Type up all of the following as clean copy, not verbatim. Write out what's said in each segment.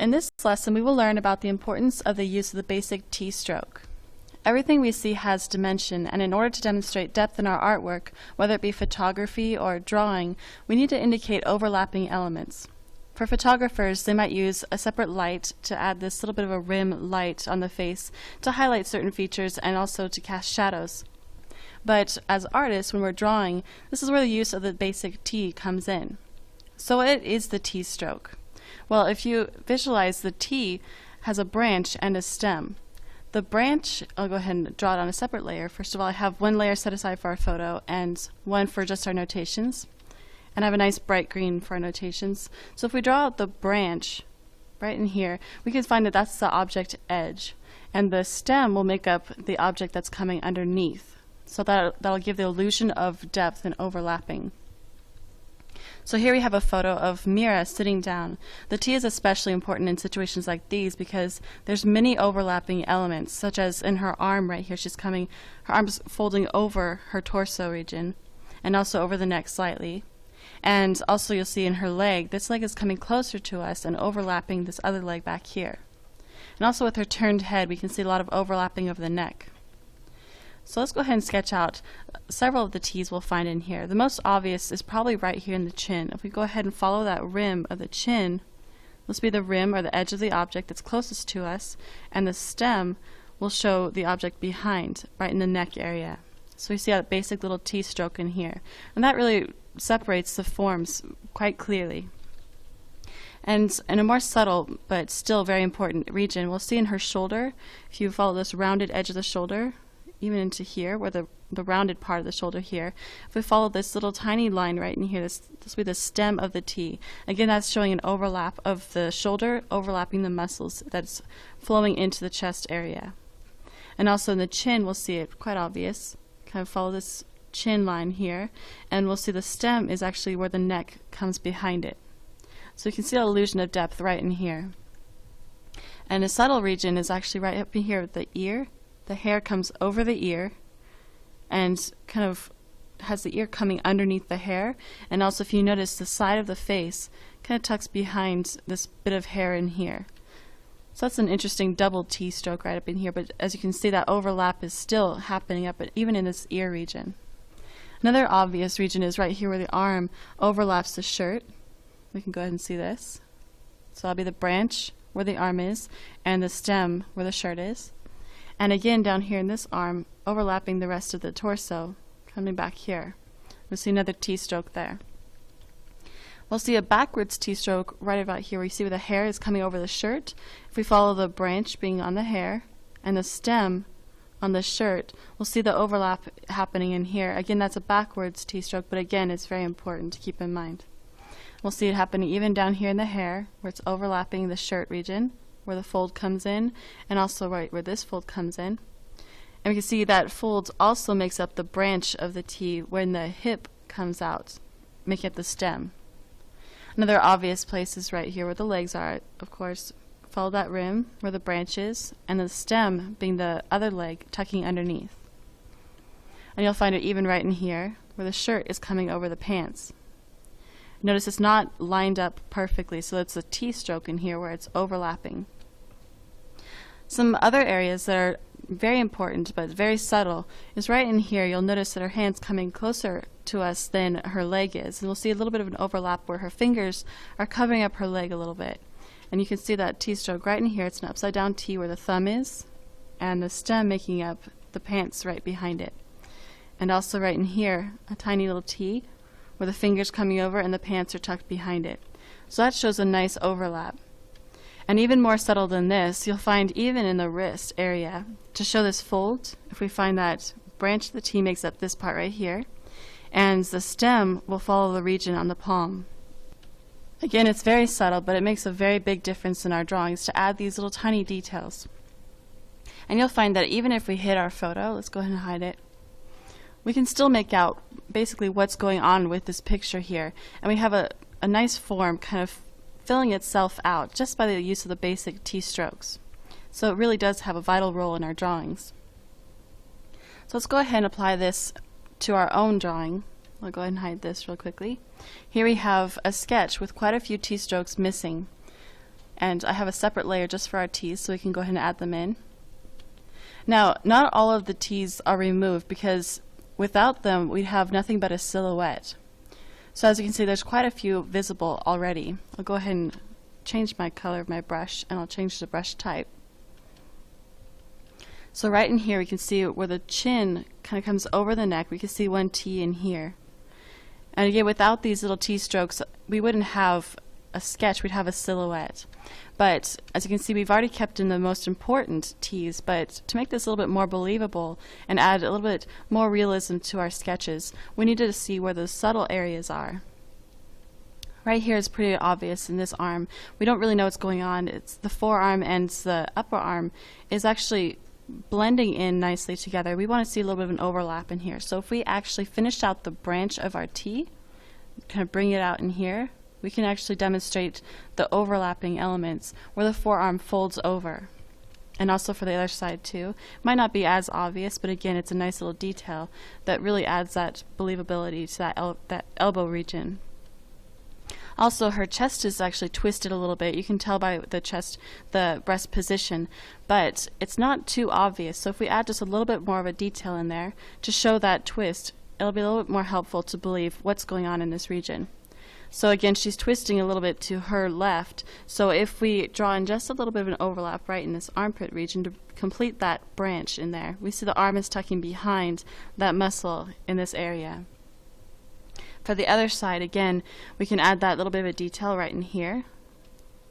In this lesson, we will learn about the importance of the use of the basic T-stroke. Everything we see has dimension, and in order to demonstrate depth in our artwork, whether it be photography or drawing, we need to indicate overlapping elements. For photographers, they might use a separate light to add this little bit of a rim light on the face to highlight certain features and also to cast shadows. But as artists, when we're drawing, this is where the use of the basic T comes in. So what is the T-stroke? Well, if you visualize, the T has a branch and a stem. The branch, I'll go ahead and draw it on a separate layer. First of all, I have one layer set aside for our photo and one for just our notations. And I have a nice bright green for our notations. So if we draw out the branch right in here, we can find that that's the object edge. And the stem will make up the object that's coming underneath. So that'll give the illusion of depth and overlapping. So here we have a photo of Mira sitting down. The T is especially important in situations like these because there's many overlapping elements, such as in her arm right here. Her arm's folding over her torso region and also over the neck slightly. And also you'll see in her leg, this leg is coming closer to us and overlapping this other leg back here. And also with her turned head, we can see a lot of overlapping of the neck. So let's go ahead and sketch out several of the T's we'll find in here. The most obvious is probably right here in the chin. If we go ahead and follow that rim of the chin, this will be the rim or the edge of the object that's closest to us, and the stem will show the object behind, right in the neck area. So we see that basic little T-stroke in here. And that really separates the forms quite clearly. And in a more subtle but still very important region, we'll see in her shoulder, if you follow this rounded edge of the shoulder, even into here, where the rounded part of the shoulder here, if we follow this little tiny line right in here, this will be the stem of the T. Again, that's showing an overlap of the shoulder overlapping the muscles that's flowing into the chest area. And also in the chin, we'll see it quite obvious. Kind of follow this chin line here, and we'll see the stem is actually where the neck comes behind it. So you can see the illusion of depth right in here. And a subtle region is actually right up in here with the ear. The hair comes over the ear and kind of has the ear coming underneath the hair. And also if you notice, the side of the face kind of tucks behind this bit of hair in here. So that's an interesting double T-stroke right up in here, but as you can see, that overlap is still happening up even in this ear region. Another obvious region is right here where the arm overlaps the shirt. We can go ahead and see this. So that'll be the branch where the arm is and the stem where the shirt is. And again, down here in this arm, overlapping the rest of the torso, coming back here. We'll see another T-stroke there. We'll see a backwards T-stroke right about here where you see where the hair is coming over the shirt. If we follow the branch being on the hair and the stem on the shirt, we'll see the overlap happening in here. Again, that's a backwards T-stroke, but again, it's very important to keep in mind. We'll see it happening even down here in the hair where it's overlapping the shirt region, where the fold comes in, and also right where this fold comes in. And we can see that fold also makes up the branch of the T when the hip comes out, making up the stem. Another obvious place is right here where the legs are, of course. Follow that rim where the branch is, and the stem being the other leg tucking underneath. And you'll find it even right in here where the shirt is coming over the pants. Notice it's not lined up perfectly, so it's a T-stroke in here where it's overlapping. Some other areas that are very important but very subtle is right in here. You'll notice that her hand's coming closer to us than her leg is, and we'll see a little bit of an overlap where her fingers are covering up her leg a little bit. And you can see that T-stroke right in here. It's an upside down T where the thumb is and the stem making up the pants right behind it. And also right in here, a tiny little T where the fingers coming over and the pants are tucked behind it. So that shows a nice overlap. And even more subtle than this, you'll find even in the wrist area. To show this fold, if we find that branch of the T makes up this part right here, and the stem will follow the region on the palm. Again, it's very subtle, but it makes a very big difference in our drawings to add these little tiny details. And you'll find that even if we hid our photo, let's go ahead and hide it, we can still make out basically what's going on with this picture here. And we have a nice form kind of filling itself out just by the use of the basic T-strokes. So it really does have a vital role in our drawings. So let's go ahead and apply this to our own drawing. I'll go ahead and hide this real quickly. Here we have a sketch with quite a few T-strokes missing. And I have a separate layer just for our T's, so we can go ahead and add them in. Now, not all of the T's are removed because without them we'd have nothing but a silhouette. So as you can see, there's quite a few visible already. I'll go ahead and change my color of my brush, and I'll change the brush type. So right in here we can see where the chin kind of comes over the neck. We can see one T in here. And again, without these little T strokes, we wouldn't have a sketch, we'd have a silhouette. But as you can see, we've already kept in the most important T's, but to make this a little bit more believable and add a little bit more realism to our sketches, we needed to see where those subtle areas are. Right here is pretty obvious in this arm. We don't really know what's going on. It's the forearm and the upper arm is actually blending in nicely together. We want to see a little bit of an overlap in here. So if we actually finish out the branch of our T, kind of bring it out in here, we can actually demonstrate the overlapping elements where the forearm folds over. And also for the other side too. Might not be as obvious, but again, it's a nice little detail that really adds that believability to that elbow region. Also, her chest is actually twisted a little bit. You can tell by the breast position, but it's not too obvious. So if we add just a little bit more of a detail in there to show that twist, it'll be a little bit more helpful to believe what's going on in this region. So again, she's twisting a little bit to her left. So if we draw in just a little bit of an overlap right in this armpit region to complete that branch in there, we see the arm is tucking behind that muscle in this area. For the other side, again, we can add that little bit of a detail right in here,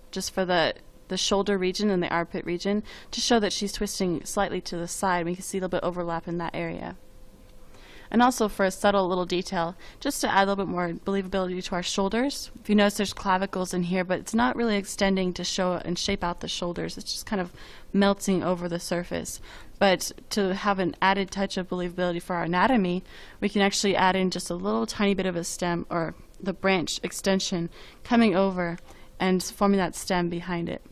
just for the shoulder region and the armpit region, to show that she's twisting slightly to the side. We can see a little bit of overlap in that area. And also for a subtle little detail, just to add a little bit more believability to our shoulders. If you notice, there's clavicles in here, but it's not really extending to show and shape out the shoulders. It's just kind of melting over the surface. But to have an added touch of believability for our anatomy, we can actually add in just a little tiny bit of a stem, or the branch extension coming over and forming that stem behind it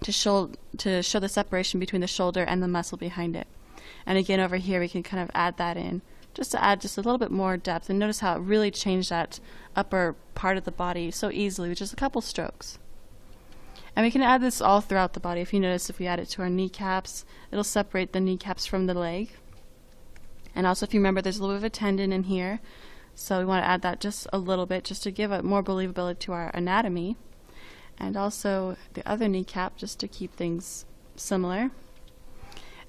to show the separation between the shoulder and the muscle behind it. And again, over here we can kind of add that in, just to add just a little bit more depth. And notice how it really changed that upper part of the body so easily with just a couple strokes. And we can add this all throughout the body. If you notice, if we add it to our kneecaps, it'll separate the kneecaps from the leg. And also, if you remember, there's a little bit of a tendon in here, so we want to add that just a little bit just to give it more believability to our anatomy. And also the other kneecap, just to keep things similar.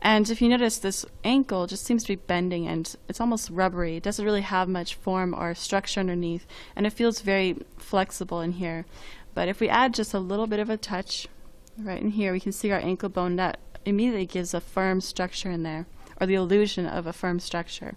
And if you notice, this ankle just seems to be bending and it's almost rubbery. It doesn't really have much form or structure underneath, and it feels very flexible in here. But if we add just a little bit of a touch right in here, we can see our ankle bone that immediately gives a firm structure in there, or the illusion of a firm structure.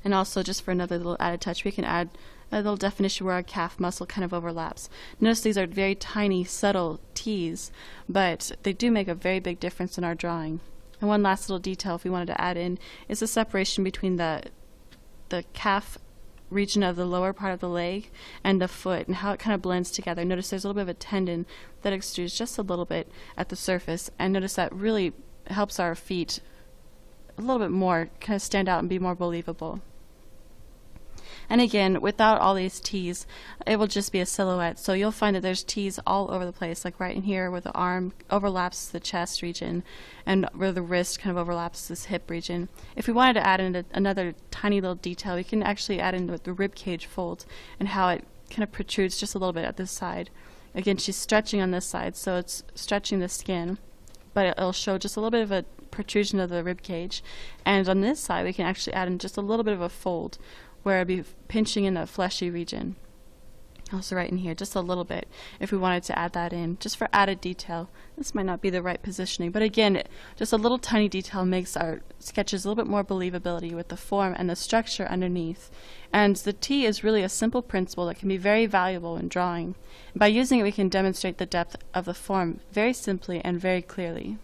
And also, just for another little added touch, we can add a little definition where our calf muscle kind of overlaps. Notice these are very tiny, subtle T's, but they do make a very big difference in our drawing. And one last little detail, if we wanted to add in, is the separation between the calf region of the lower part of the leg and the foot, and how it kind of blends together. Notice there's a little bit of a tendon that extrudes just a little bit at the surface, and notice that really helps our feet a little bit more kind of stand out and be more believable. And again, without all these T's, it will just be a silhouette. So you'll find that there's T's all over the place, like right in here where the arm overlaps the chest region and where the wrist kind of overlaps this hip region. If we wanted to add in another tiny little detail, we can actually add in the rib cage fold and how it kind of protrudes just a little bit at this side. Again, she's stretching on this side, so it's stretching the skin, but it'll show just a little bit of a protrusion of the rib cage. And on this side, we can actually add in just a little bit of a fold, where it'd be pinching in the fleshy region. Also right in here, just a little bit, if we wanted to add that in, just for added detail. This might not be the right positioning, but again, just a little tiny detail makes our sketches a little bit more believability with the form and the structure underneath. And the T is really a simple principle that can be very valuable in drawing. By using it, we can demonstrate the depth of the form very simply and very clearly.